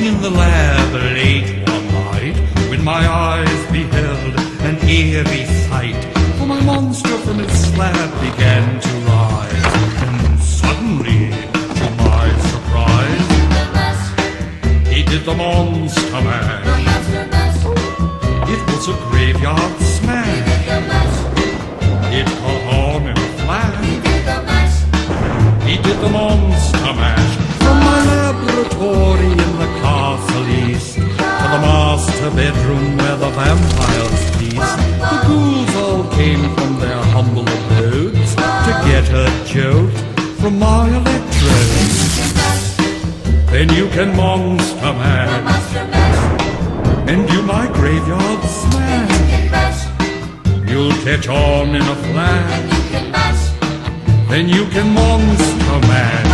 in the lab late one night, when my eyes beheld an eerie sight, for my monster from its slab began to rise, and suddenly, to my surprise, he did the monster mash. It was a graveyard smash. It caught on in a flash. He did the monster mash. From my laboratory in the castle east to the master bedroom where the vampires feast, the ghouls all came from their humble abodes to get a jolt from my electrodes. Then you can monster mash and do my graveyard smash. You'll catch on in a flash. Then you can monster mash